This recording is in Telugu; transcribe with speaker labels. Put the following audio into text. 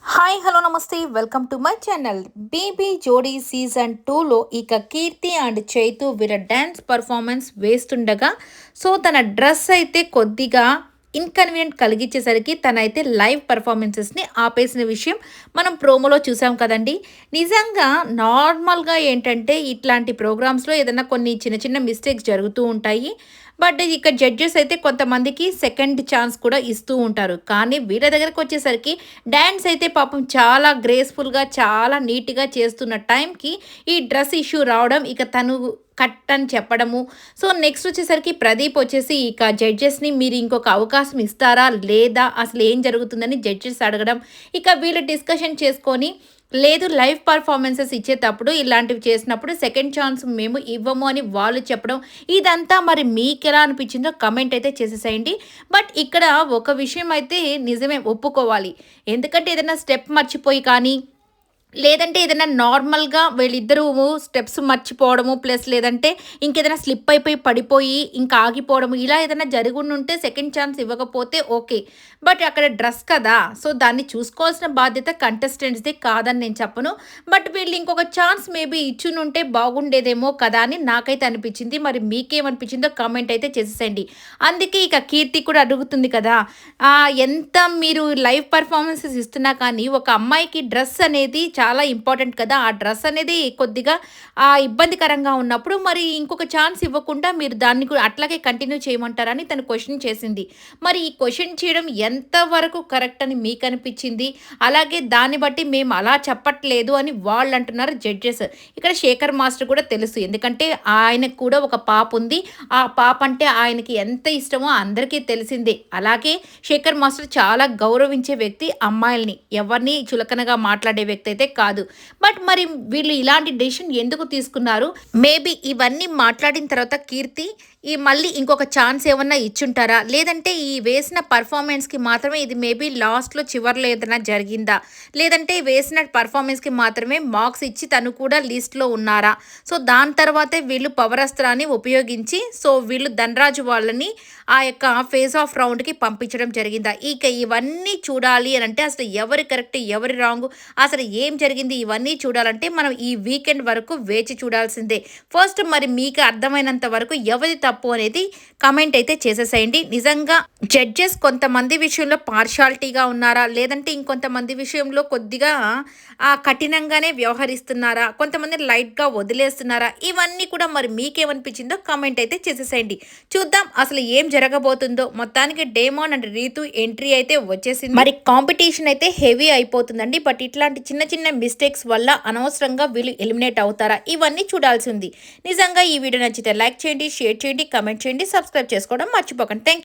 Speaker 1: హాయ్ హలో నమస్తే welcome to my channel. Baby జోడీ సీజన్ 2లో ఇక కీర్తి అండ్ చైతు వీళ్ళ డ్యాన్స్ పర్ఫార్మెన్స్ వేస్తుండగా తన డ్రెస్ అయితే కొద్దిగా ఇన్కన్వీనియంట్ కలిగించేసరికి తనైతే లైవ్ పర్ఫార్మెన్సెస్ని ఆపేసిన విషయం మనం ప్రోమోలో చూసాం కదండి. నిజంగా నార్మల్గా ఏంటంటే ఇట్లాంటి ప్రోగ్రామ్స్లో ఏదైనా కొన్ని చిన్న చిన్న మిస్టేక్స్ జరుగుతూ ఉంటాయి. బట్ ఇక జడ్జెస్ అయితే కొంతమందికి సెకండ్ ఛాన్స్ కూడా ఇస్తూ ఉంటారు. కానీ వీళ్ళ దగ్గరకు వచ్చేసరికి డ్యాన్స్ అయితే పాపం చాలా గ్రేస్ఫుల్గా చాలా నీట్గా చేస్తున్న టైంకి ఈ డ్రెస్ ఇష్యూ రావడం, ఇక తను కట్ అని చెప్పడము. నెక్స్ట్ వచ్చేసరికి ప్రదీప్ వచ్చేసి ఇక జడ్జెస్ని మీరు ఇంకొక అవకాశం ఇస్తారా లేదా, అసలు ఏం జరుగుతుందని జడ్జెస్ అడగడం, ఇక వీళ్ళు డిస్కషన్ చేసుకొని లేదు లైవ్ పర్ఫార్మెన్సెస్ ఇచ్చేటప్పుడు ఇలాంటివి చేసినప్పుడు సెకండ్ ఛాన్స్ మేము ఇవ్వము అని వాళ్ళు చెప్పడం, ఇదంతా మరి మీకు ఎలా అనిపించిందో కమెంట్ అయితే చేసేసేయండి. బట్ ఇక్కడ ఒక విషయం అయితే నిజమే ఒప్పుకోవాలి. ఎందుకంటే ఏదైనా స్టెప్ మర్చిపోయి కానీ లేదంటే ఏదైనా నార్మల్‌గా వీళ్ళిద్దరూ స్టెప్స్ మర్చిపోవడము, ప్లస్ లేదంటే ఇంకేదైనా స్లిప్ అయిపోయి పడిపోయి ఇంకా ఆగిపోవడము, ఇలా ఏదైనా జరిగుండుంటే సెకండ్ ఛాన్స్ ఇవ్వకపోతే ఓకే. బట్ అక్కడ డ్రెస్ కదా! దాన్ని చూసుకోవాల్సిన బాధ్యత కంటెస్టెంట్స్‌ది కాదని నేను చెప్పను. బట్ వీళ్ళు ఇంకొక ఛాన్స్ మేబీ ఇచ్చునుంటే బాగుండేదేమో కదా అని నాకైతే అనిపించింది. మరి మీకేమనిపించిందో కామెంట్ అయితే చేసేసేయండి. అందుకే ఇక కీర్తి కూడా అడుగుతుంది కదా! ఎంత మీరు లైవ్ పర్ఫార్మెన్సెస్ ఇస్తున్నా కానీ ఒక అమ్మాయికి డ్రెస్ అనేది చాలా ఇంపార్టెంట్ కదా! ఆ డ్రెస్ అనేది కొద్దిగా ఇబ్బందికరంగా ఉన్నప్పుడు మరి ఇంకొక ఛాన్స్ ఇవ్వకుండా మీరు దాన్ని కూడా అట్లాగే కంటిన్యూ చేయమంటారని తను క్వెషన్ చేసింది. మరి ఈ క్వెషన్ చేయడం ఎంతవరకు కరెక్ట్ అని మీకు అనిపించింది? అలాగే దాన్ని బట్టి మేము అలా చెప్పట్లేదు అని వాళ్ళు అంటున్నారు జడ్జెస్. ఇక్కడ శేఖర్ మాస్టర్ కూడా తెలుసు. ఎందుకంటే ఆయనకు కూడా ఒక పాప ఉంది. ఆ పాప అంటే ఆయనకి ఎంత ఇష్టమో అందరికీ తెలిసిందే. అలాగే శేఖర్ మాస్టర్ చాలా గౌరవించే వ్యక్తి అమ్మాయిల్ని. ఎవరిని చులకనగా మాట్లాడే వ్యక్తి అయితే కాదు. బట్ మరి వీళ్ళు ఇలాంటి డెసిషన్ ఎందుకు తీసుకున్నారు? మేబీ ఇవన్నీ మాట్లాడిన తర్వాత కీర్తి మళ్ళీ ఇంకొక ఛాన్స్ ఏమన్నా ఇచ్చుంటారా? లేదంటే ఈ వేసిన పర్ఫార్మెన్స్‌కి మాత్రమే ఇది మేబీ లాస్ట్‌లో చివర్లో ఏదైనా జరిగిందా? లేదంటే వేసిన పర్ఫార్మెన్స్‌కి మాత్రమే మార్క్స్ ఇచ్చి తను కూడా లిస్ట్‌లో ఉన్నారా? దాని తర్వాతే వీళ్ళు పవరస్త్రాన్ని ఉపయోగించి వీళ్ళు ధనరాజు వాళ్ళని ఆ యొక్క ఫేస్ ఆఫ్ రౌండ్‌కి పంపించడం జరిగిందా? ఇక ఇవన్నీ చూడాలి అనంటే అసలు ఎవరు కరెక్ట్, ఎవరు రాంగ్, అసలు ఏం జరిగింది ఇవన్నీ చూడాలంటే మనం ఈ వీకెండ్ వరకు వేచి చూడాల్సిందే. ఫస్ట్ మరి మీకు అర్థమైనంత వరకు ఎవరి తప్పు అనేది కమెంట్ అయితే చేసేసేయండి. నిజంగా జడ్జెస్ కొంతమంది విషయంలో పార్షాలిటీగా ఉన్నారా, లేదంటే ఇంకొంతమంది విషయంలో కొద్దిగా కఠినంగానే వ్యవహరిస్తున్నారా, కొంతమంది లైట్గా వదిలేస్తున్నారా, ఇవన్నీ కూడా మరి మీకేమనిపించిందో కమెంట్ అయితే చేసేసేయండి. చూద్దాం అసలు ఏం జరగబోతుందో. మొత్తానికి డేమోన్ అండ్ రీతు ఎంట్రీ అయితే వచ్చేసింది. మరి కాంపిటీషన్ అయితే హెవీ అయిపోతుందండి. బట్ ఇట్లాంటి చిన్న చిన్న మిస్టేక్స్ వల్ల అనవసరంగా వీళ్ళు ఎలిమినేట్ అవుతారా, ఇవన్నీ చూడాల్సి ఉంది. నిజంగా ఈ వీడియో నచ్చితే లైక్ చేయండి, షేర్ చేయండి, కమెంట్ చేయండి, సబ్స్క్రైబ్ చేసుకోవడం మర్చిపోకండి. థ్యాంక్